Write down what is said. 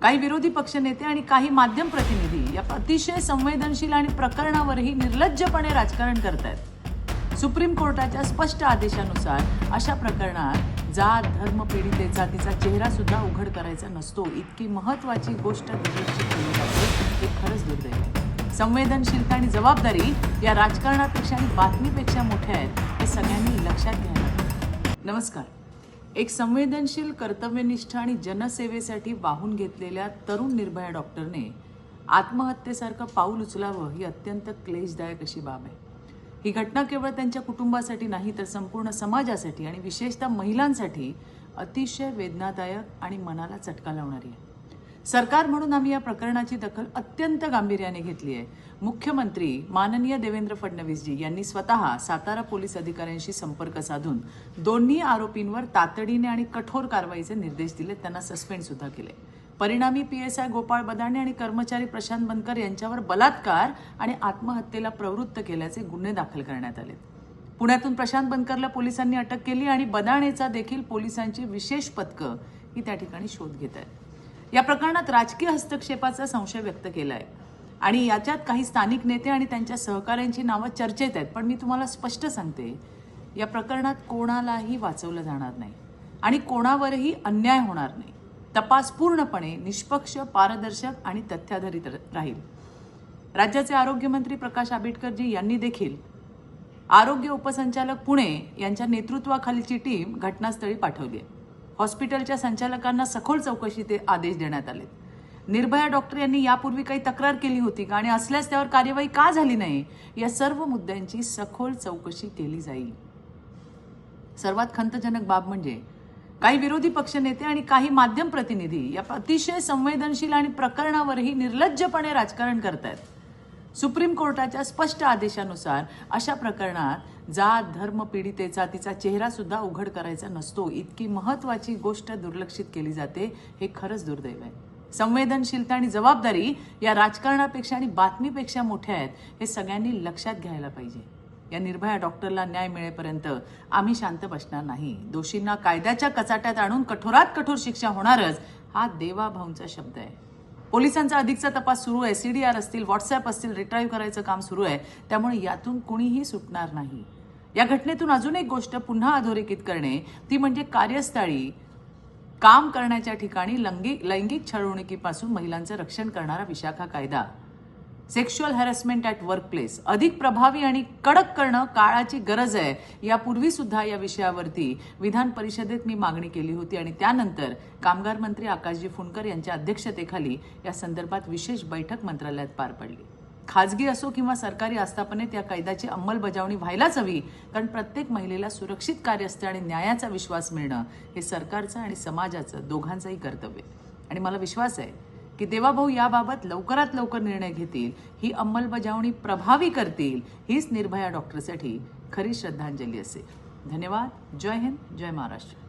काही विरोधी पक्षनेते आणि काही माध्यम प्रतिनिधी या अतिशय संवेदनशील आणि प्रकरणावरही निर्लज्जपणे राजकारण करतायत। सुप्रीम कोर्टाच्या स्पष्ट आदेशानुसार अशा प्रकरणात जात धर्म पीडितेचा तिचा चेहरा सुद्धा उघड करायचा नसतो, इतकी महत्त्वाची गोष्ट दुर्लक्षित केली जाते, हे खरंच दुर्दैव आहे। संवेदनशीलता आणि जबाबदारी या राजकारणापेक्षा आणि बातमीपेक्षा मोठ्या आहेत, हे सगळ्यांनी लक्षात घ्यायला हवं। नमस्कार। एक संवेदनशील, कर्तव्यनिष्ठ आणि जनसेवेसाठी वाहून घेतलेल्या तरुण निर्भया डॉक्टरने आत्महत्येसारखं पाऊल उचलावं ही अत्यंत क्लेशदायक अशी बाब आहे। ही घटना केवळ त्यांच्या कुटुंबासाठी नाही तर संपूर्ण समाजासाठी आणि विशेषतः महिलांसाठी अतिशय वेदनादायक आणि मनाला चटका लावणारी आहे। सरकार म्हणून आम्ही या प्रकरणाची दखल अत्यंत गांभीर्याने घेतली आहे। मुख्यमंत्री माननीय देवेंद्र फडणवीसजी यांनी स्वतः सातारा पोलीस अधिकाऱ्यांशी संपर्क साधून दोन्ही आरोपींवर तातडीने आणि कठोर कारवाईचे निर्देश दिले, त्यांना सस्पेंड सुद्धा केले। परिणामी PSI गोपाळ बदाणे आणि कर्मचारी प्रशांत बनकर यांच्यावर बलात्कार आणि आत्महत्येला प्रवृत्त केल्याचे गुन्हे दाखल करण्यात आले। पुण्यातून प्रशांत बनकरला पोलिसांनी अटक केली आणि बदाणेचा देखील पोलिसांची विशेष पथकं ही त्या ठिकाणी शोध घेत आहेत। या प्रकरणात राजकीय हस्तक्षेपाचा संशय व्यक्त केला आहे आणि याच्यात काही स्थानिक नेते आणि त्यांच्या सहकाऱ्यांची नावं चर्चेत आहेत, पण मी तुम्हाला स्पष्ट सांगते, या प्रकरणात कोणालाही वाचवलं जाणार नाही आणि कोणावरही अन्याय होणार नाही। तपास पूर्णपणे निष्पक्ष, पारदर्शक आणि तथ्याधारित राहील। राज्याचे आरोग्यमंत्री प्रकाश आंबेडकरजी यांनी देखील आरोग्य उपसंचालक पुणे यांच्या नेतृत्वाखालीची टीम घटनास्थळी पाठवली आहे। हॉस्पिटलच्या संचालकांना सखोल चौकशीचे आदेश देण्यात आले। निर्भया डॉक्टर यांनी यापूर्वी काही तक्रार केली होती का आणि असल्यास त्यावर कार्यवाही का झाली नाही, या सर्व मुद्द्यांची सखोल चौकशी केली जाईल। सर्वात खंतजनक बाब म्हणजे काही विरोधी पक्षनेते आणि काही माध्यम प्रतिनिधी या अतिशय संवेदनशील आणि प्रकरणावरही निर्लज्जपणे राजकारण करतायत। सुप्रीम कोर्टाच्या स्पष्ट आदेशानुसार अशा प्रकरणात जात धर्म पीडितेचा तिचा चेहरा सुद्धा उघड करायचा नसतो, इतकी महत्त्वाची गोष्ट दुर्लक्षित केली जाते, हे खरंच दुर्दैव आहे। संवेदनशीलता आणि जबाबदारी या राजकारणापेक्षा आणि बातमीपेक्षा मोठ्या आहेत, हे सगळ्यांनी लक्षात घ्यायला पाहिजे। या निर्भया डॉक्टरला न्याय मिळेपर्यंत आम्ही शांत बसणार नाही। दोषींना कायद्याच्या कचाट्यात आणून कठोरात कठोर शिक्षा होणारच, हा देवाभाऊंचा शब्द आहे। पोलिसांचा अधिकचा तपास सुरू आहे। CDR असतील, व्हॉट्सअप असतील, रिट्राईव्ह करायचं काम सुरू आहे, त्यामुळे यातून कुणीही सुटणार नाही। या घटनेतून अजून एक गोष्ट पुन्हा अधोरेखित करणे, ती म्हणजे कार्यस्थळी काम करण्याच्या ठिकाणी लैंगिक छळवणुकीपासून महिलांचं रक्षण करणारा विशाखा कायदा, सेक्शुअल हॅरेसमेंट ॲट वर्कप्लेस अधिक प्रभावी आणि कडक करणं काळाची गरज आहे। यापूर्वी सुद्धा या विषयावरती विधान परिषदेत मी मागणी केली होती आणि त्यानंतर कामगार मंत्री आकाशजी फुंडकर यांच्या अध्यक्षतेखाली या संदर्भात विशेष बैठक मंत्रालयात पार पडली। खाजगी असो किंवा सरकारी आस्थापनेत या कायद्याची अंमलबजावणी व्हायलाच हवी, कारण प्रत्येक महिलेला सुरक्षित कार्यस्थळ आणि न्यायाचा विश्वास मिळणं हे सरकारचं आणि समाजाचं दोघांचंही कर्तव्य आहे। आणि मला विश्वास आहे की देवाभाऊ याबाबत लवकरात लवकर निर्णय घेतील, ही अंमलबजावणी प्रभावी करतील, हीच निर्भया डॉक्टरसाठी खरी श्रद्धांजली असेल। धन्यवाद। जय हिंद, जय महाराष्ट्र।